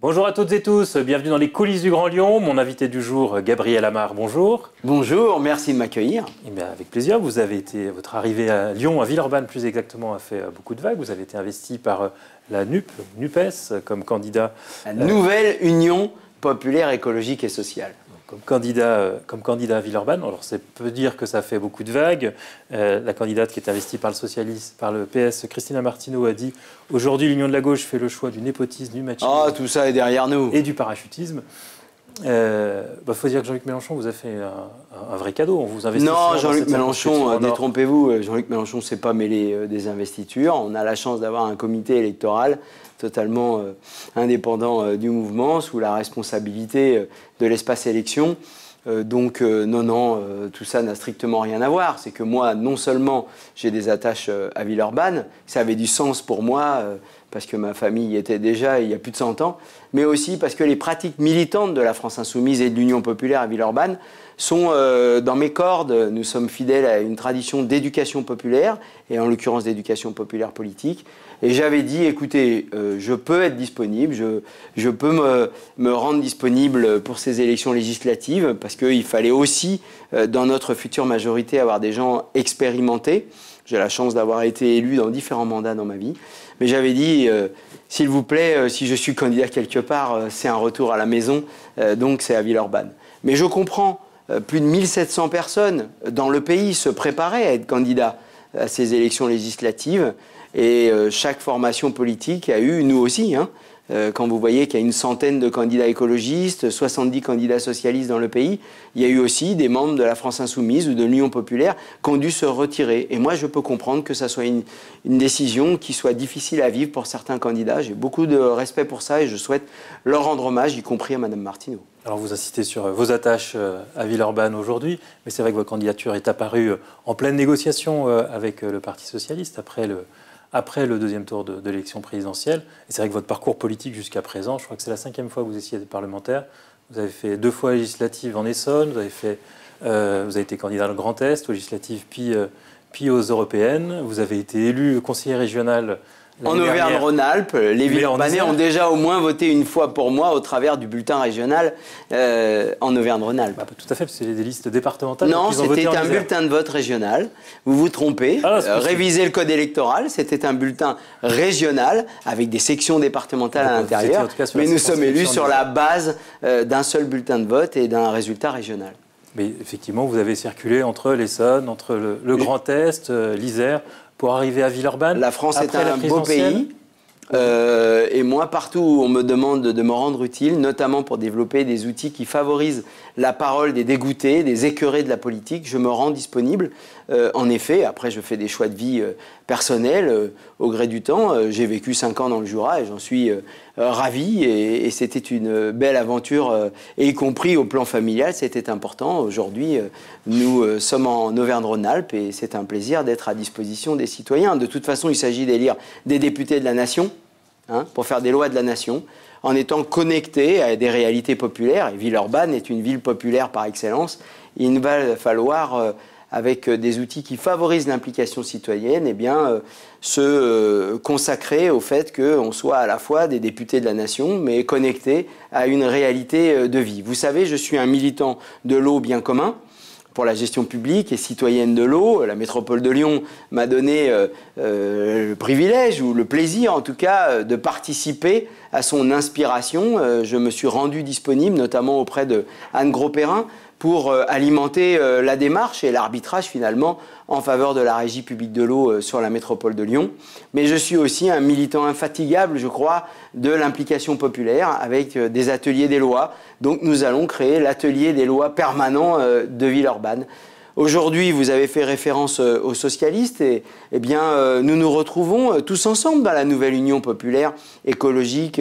Bonjour à toutes et tous, bienvenue dans les coulisses du Grand Lyon. Mon invité du jour, Gabriel Amar, bonjour. Bonjour, merci de m'accueillir. Eh bien, avec plaisir, votre arrivée à Lyon, à Villeurbanne plus exactement, a fait beaucoup de vagues. Vous avez été investi par la NUPES comme candidat. La nouvelle Union populaire écologique et sociale. Comme candidat à Villeurbanne. Alors, ça peut dire que ça fait beaucoup de vagues. La candidate qui est investie par le PS, Christina Martineau, a dit « Aujourd'hui, l'Union de la gauche fait le choix du népotisme, du machisme tout ça est derrière nous. Et du parachutisme. » Faut dire que Jean-Luc Mélenchon vous a fait un vrai cadeau. On vous investit. Non, Jean-Luc Mélenchon, détrompez-vous, Jean-Luc Mélenchon ne s'est pas mêlé des investitures. On a la chance d'avoir un comité électoral totalement indépendant du mouvement, sous la responsabilité de l'espace élection. Non, tout ça n'a strictement rien à voir. C'est que moi, non seulement j'ai des attaches à Villeurbanne, ça avait du sens pour moi, parce que ma famille y était déjà il y a plus de 100 ans, mais aussi parce que les pratiques militantes de la France Insoumise et de l'Union populaire à Villeurbanne sont dans mes cordes. Nous sommes fidèles à une tradition d'éducation populaire, et en l'occurrence d'éducation populaire politique. Et j'avais dit, écoutez, je peux être disponible, je peux me rendre disponible pour ces élections législatives, parce qu'il fallait aussi, dans notre future majorité, avoir des gens expérimentés. J'ai la chance d'avoir été élu dans différents mandats dans ma vie. Mais j'avais dit, s'il vous plaît, si je suis candidat quelque part, c'est un retour à la maison, donc c'est à Villeurbanne. Mais je comprends, plus de 1700 personnes dans le pays se préparaient à être candidats à ces élections législatives. Et chaque formation politique a eu, nous aussi, quand vous voyez qu'il y a une centaine de candidats écologistes, 70 candidats socialistes dans le pays, il y a eu aussi des membres de la France Insoumise ou de l'Union populaire qui ont dû se retirer. Et moi, je peux comprendre que ça soit une décision qui soit difficile à vivre pour certains candidats. J'ai beaucoup de respect pour ça et je souhaite leur rendre hommage, y compris à Mme Martineau. Alors vous insistez sur vos attaches à Villeurbanne aujourd'hui, mais c'est vrai que votre candidature est apparue en pleine négociation avec le Parti socialiste après le deuxième tour de l'élection présidentielle. Et c'est vrai que votre parcours politique jusqu'à présent, je crois que c'est la 5e fois que vous essayez d'être parlementaire. Vous avez fait 2 fois législatives en Essonne, vous avez été candidat dans le Grand Est, aux législatives puis aux européennes. Vous avez été élu conseiller régional en Auvergne-Rhône-Alpes. Les Villeurbanais ont déjà au moins voté une fois pour moi au travers du bulletin régional en Auvergne-Rhône-Alpes. Tout à fait, parce que c'est des listes départementales. Non, c'était un bulletin de vote régional. Vous vous trompez. Révisez le code électoral. C'était un bulletin régional avec des sections départementales à l'intérieur. Mais nous sommes élus sur la base d'un seul bulletin de vote et d'un résultat régional. Mais effectivement, vous avez circulé entre l'Essonne, entre le Grand Est, l'Isère, pour arriver à Villeurbanne. La France est un beau pays. Et moi, partout où on me demande de me rendre utile, notamment pour développer des outils qui favorisent la parole des dégoûtés, des écœurés de la politique, je me rends disponible. En effet, après, je fais des choix de vie personnels au gré du temps. J'ai vécu 5 ans dans le Jura et j'en suis ravi. Et c'était une belle aventure, et y compris au plan familial, c'était important. Aujourd'hui, nous sommes en Auvergne-Rhône-Alpes et c'est un plaisir d'être à disposition des citoyens. De toute façon, il s'agit d'élire des députés de la nation, pour faire des lois de la nation, en étant connectés à des réalités populaires. Et Villeurbanne est une ville populaire par excellence. Il va falloir, avec des outils qui favorisent l'implication citoyenne, se consacrer au fait qu'on soit à la fois des députés de la nation, mais connectés à une réalité de vie. Vous savez, je suis un militant de l'eau bien commun, pour la gestion publique et citoyenne de l'eau. La métropole de Lyon m'a donné le privilège, ou le plaisir en tout cas, de participer à son inspiration. Je me suis rendu disponible, notamment auprès de Anne Gros-Perrin, pour alimenter la démarche et l'arbitrage finalement en faveur de la régie publique de l'eau sur la métropole de Lyon. Mais je suis aussi un militant infatigable, je crois, de l'implication populaire avec des ateliers des lois. Donc nous allons créer l'atelier des lois permanent de Villeurbanne. Aujourd'hui, vous avez fait référence aux socialistes et nous nous retrouvons tous ensemble dans la nouvelle Union populaire, écologique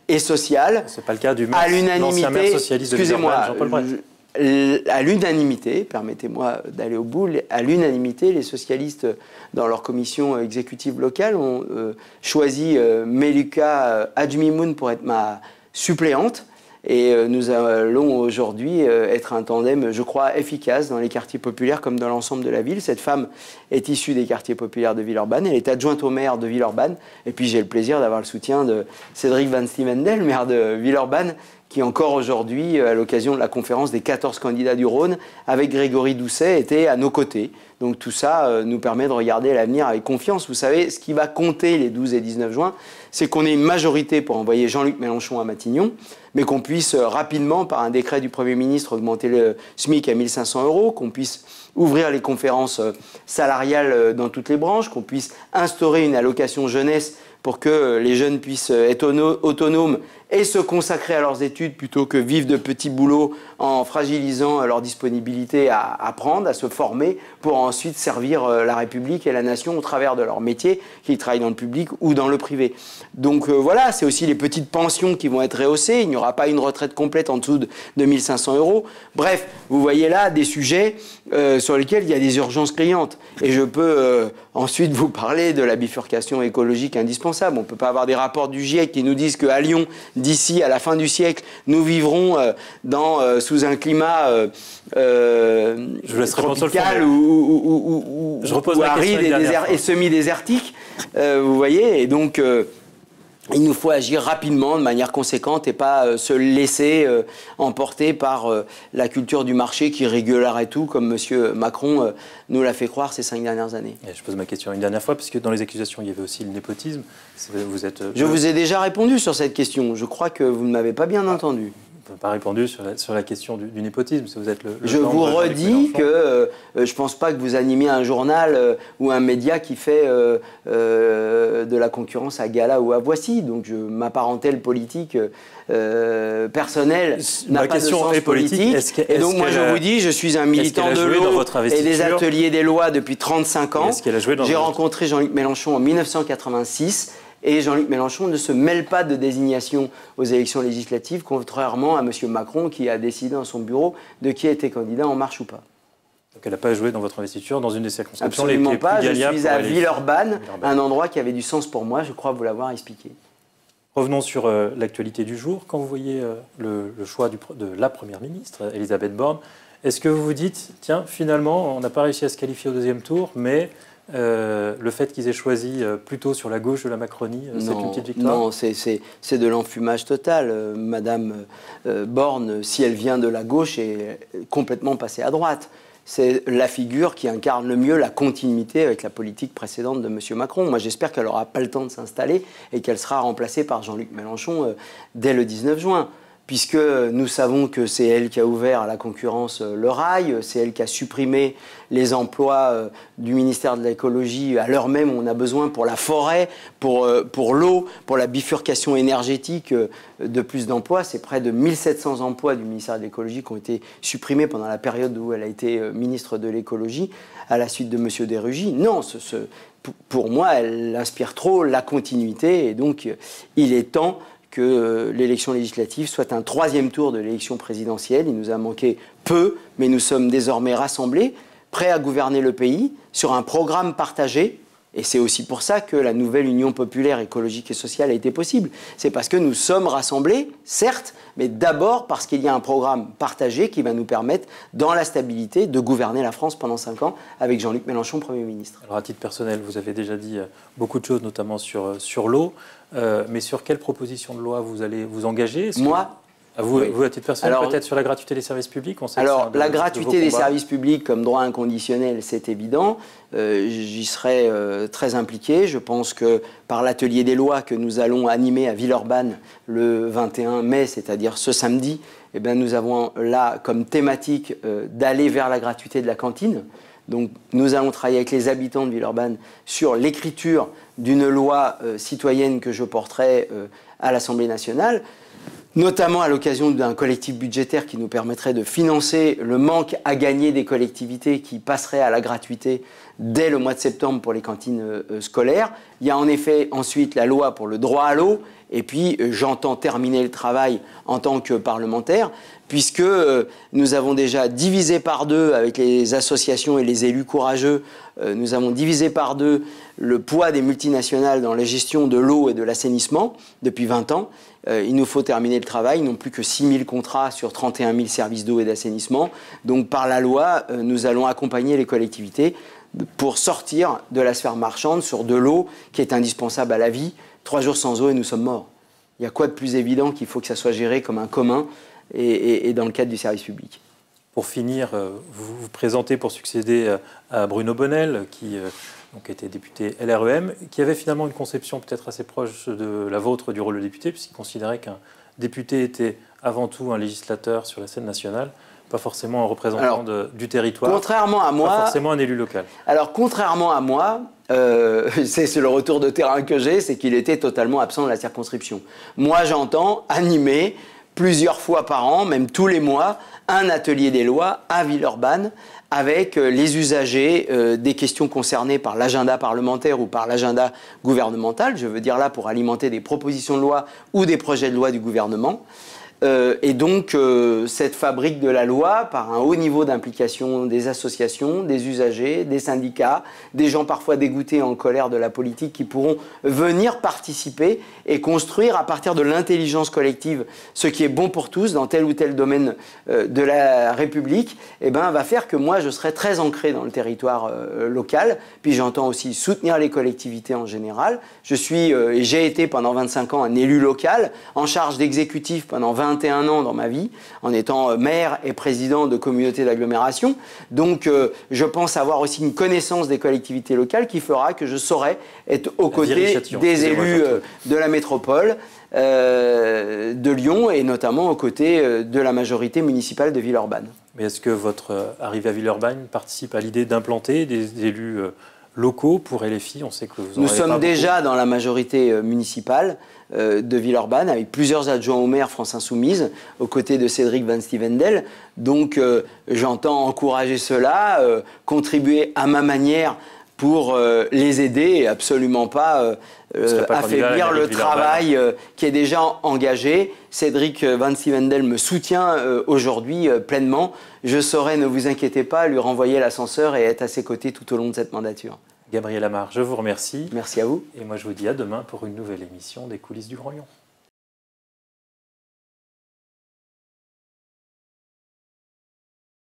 et sociale. C'est pas le cas du l'ancien maire socialiste de Villeurbanne, Jean-Paul Brett. À l'unanimité, permettez-moi d'aller au bout, à l'unanimité, les socialistes, dans leur commission exécutive locale, ont choisi Meluka Hadjmimoun pour être ma suppléante. Et nous allons aujourd'hui être un tandem, je crois, efficace dans les quartiers populaires comme dans l'ensemble de la ville. Cette femme est issue des quartiers populaires de Villeurbanne. Elle est adjointe au maire de Villeurbanne. Et puis j'ai le plaisir d'avoir le soutien de Cédric Van Stevendel, maire de Villeurbanne, qui encore aujourd'hui, à l'occasion de la conférence des 14 candidats du Rhône, avec Grégory Doucet, était à nos côtés. Donc tout ça nous permet de regarder l'avenir avec confiance. Vous savez, ce qui va compter les 12 et 19 juin, c'est qu'on ait une majorité pour envoyer Jean-Luc Mélenchon à Matignon, mais qu'on puisse rapidement, par un décret du Premier ministre, augmenter le SMIC à 1 500 €, qu'on puisse ouvrir les conférences salariales dans toutes les branches, qu'on puisse instaurer une allocation jeunesse pour que les jeunes puissent être autonomes et se consacrer à leurs études plutôt que vivre de petits boulots en fragilisant leur disponibilité à apprendre, à se former pour ensuite servir la République et la nation au travers de leur métier, qu'ils travaillent dans le public ou dans le privé. Donc voilà, c'est aussi les petites pensions qui vont être rehaussées. Il n'y aura pas une retraite complète en dessous de 1 500 €. Bref, vous voyez là des sujets sur lesquels il y a des urgences criantes. Et je peux ensuite vous parler de la bifurcation écologique indispensable. On ne peut pas avoir des rapports du GIEC qui nous disent qu'à Lyon, d'ici à la fin du siècle, nous vivrons sous un climat tropical ou aride et semi-désertique. Vous voyez, et donc il nous faut agir rapidement, de manière conséquente, et pas se laisser emporter par la culture du marché qui régulerait tout, comme M. Macron nous l'a fait croire ces 5 dernières années. Et je pose ma question une dernière fois, puisque dans les accusations, il y avait aussi le népotisme. Je vous ai déjà répondu sur cette question. Je crois que vous ne m'avez pas bien entendu. Pas répondu sur la question du népotisme. Vous êtes je vous redis que je ne pense pas que vous animiez un journal ou un média qui fait de la concurrence à Gala ou à Voici. Donc ma parentèle politique personnelle n'a pas de sens politique. Et donc moi je vous dis, je suis un militant de l'eau et des ateliers des lois depuis 35 ans. J'ai rencontré Jean-Luc Mélenchon en 1986. Et Jean-Luc Mélenchon ne se mêle pas de désignation aux élections législatives, contrairement à M. Macron qui a décidé dans son bureau de qui était candidat En Marche ou pas. Donc elle n'a pas joué dans votre investiture dans une des circonscriptions les plus gagnantes. Je suis à Villeurbanne, un endroit qui avait du sens pour moi, je crois vous l'avoir expliqué. Revenons sur l'actualité du jour. Quand vous voyez le choix de la Première ministre, Elisabeth Borne, est-ce que vous vous dites, tiens, finalement, on n'a pas réussi à se qualifier au deuxième tour, mais le fait qu'ils aient choisi plutôt sur la gauche de la Macronie, c'est une petite victoire? Non, c'est de l'enfumage total. Madame Borne, si elle vient de la gauche, est complètement passée à droite. C'est la figure qui incarne le mieux la continuité avec la politique précédente de M. Macron. Moi, j'espère qu'elle n'aura pas le temps de s'installer et qu'elle sera remplacée par Jean-Luc Mélenchon dès le 19 juin. Puisque nous savons que c'est elle qui a ouvert à la concurrence le rail, c'est elle qui a supprimé les emplois du ministère de l'écologie à l'heure même où on a besoin pour la forêt, pour l'eau, pour la bifurcation énergétique de plus d'emplois. C'est près de 1700 emplois du ministère de l'écologie qui ont été supprimés pendant la période où elle a été ministre de l'écologie à la suite de M. Derugy. Non, pour moi, elle inspire trop la continuité et donc il est temps que l'élection législative soit un troisième tour de l'élection présidentielle. Il nous a manqué peu, mais nous sommes désormais rassemblés, prêts à gouverner le pays sur un programme partagé. Et c'est aussi pour ça que la nouvelle Union populaire, écologique et sociale a été possible. C'est parce que nous sommes rassemblés, certes, mais d'abord parce qu'il y a un programme partagé qui va nous permettre, dans la stabilité, de gouverner la France pendant 5 ans avec Jean-Luc Mélenchon, Premier ministre. Alors à titre personnel, vous avez déjà dit beaucoup de choses, notamment sur l'eau. Mais sur quelle proposition de loi vous allez vous engager? Moi Vous, à titre personnel, peut-être sur la gratuité des services publics? Alors, la gratuité des services publics comme droit inconditionnel, c'est évident. J'y serai très impliqué. Je pense que par l'atelier des lois que nous allons animer à Villeurbanne le 21 mai, c'est-à-dire ce samedi, eh bien, nous avons là comme thématique d'aller vers la gratuité de la cantine. Donc, nous allons travailler avec les habitants de Villeurbanne sur l'écriture d'une loi citoyenne que je porterai à l'Assemblée nationale, notamment à l'occasion d'un collectif budgétaire qui nous permettrait de financer le manque à gagner des collectivités qui passerait à la gratuité dès le mois de septembre pour les cantines scolaires. Il y a en effet ensuite la loi pour le droit à l'eau, et puis j'entends terminer le travail en tant que parlementaire, puisque nous avons déjà divisé par deux avec les associations et les élus courageux, nous avons divisé par deux le poids des multinationales dans la gestion de l'eau et de l'assainissement depuis 20 ans. Il nous faut terminer le travail, non plus que 6 000 contrats sur 31 000 services d'eau et d'assainissement. Donc par la loi, nous allons accompagner les collectivités pour sortir de la sphère marchande sur de l'eau qui est indispensable à la vie. 3 jours sans eau et nous sommes morts. Il y a quoi de plus évident qu'il faut que ça soit géré comme un commun et dans le cadre du service public. Pour finir, vous vous présentez pour succéder à Bruno Bonnell, qui donc était député LREM, qui avait finalement une conception peut-être assez proche de la vôtre du rôle de député, puisqu'il considérait qu'un député était avant tout un législateur sur la scène nationale, pas forcément un représentant du territoire, contrairement à moi, pas forcément un élu local. Alors, contrairement à moi, c'est le retour de terrain que j'ai, c'est qu'il était totalement absent de la circonscription. Moi, j'entends animer plusieurs fois par an, même tous les mois, un atelier des lois à Villeurbanne avec les usagers des questions concernées par l'agenda parlementaire ou par l'agenda gouvernemental, je veux dire là pour alimenter des propositions de loi ou des projets de loi du gouvernement. Et donc, cette fabrique de la loi, par un haut niveau d'implication des associations, des usagers, des syndicats, des gens parfois dégoûtés en colère de la politique qui pourront venir participer et construire à partir de l'intelligence collective ce qui est bon pour tous dans tel ou tel domaine de la République, eh ben, va faire que moi, je serai très ancré dans le territoire local. Puis j'entends aussi soutenir les collectivités en général. J'ai été pendant 25 ans un élu local, en charge d'exécutif pendant 21 ans dans ma vie, en étant maire et président de communauté d'agglomération. Donc, je pense avoir aussi une connaissance des collectivités locales qui fera que je saurai être aux côtés des élus de la métropole, de Lyon et notamment aux côtés de la majorité municipale de Villeurbanne. Mais est-ce que votre arrivée à Villeurbanne participe à l'idée d'implanter des élus locaux pour LFI? On sait que vous en Nous avez sommes pas déjà dans la majorité municipale de Villeurbanne, avec plusieurs adjoints au maire France Insoumise, aux côtés de Cédric Van Stevendel. Donc j'entends encourager cela, contribuer à ma manière pour les aider et absolument pas affaiblir le travail qui est déjà engagé. Cédric Van Stevendel me soutient aujourd'hui pleinement. Je saurai, ne vous inquiétez pas, lui renvoyer l'ascenseur et être à ses côtés tout au long de cette mandature. Gabriel Amar, je vous remercie. Merci à vous. Et moi, je vous dis à demain pour une nouvelle émission des coulisses du Grand Lyon.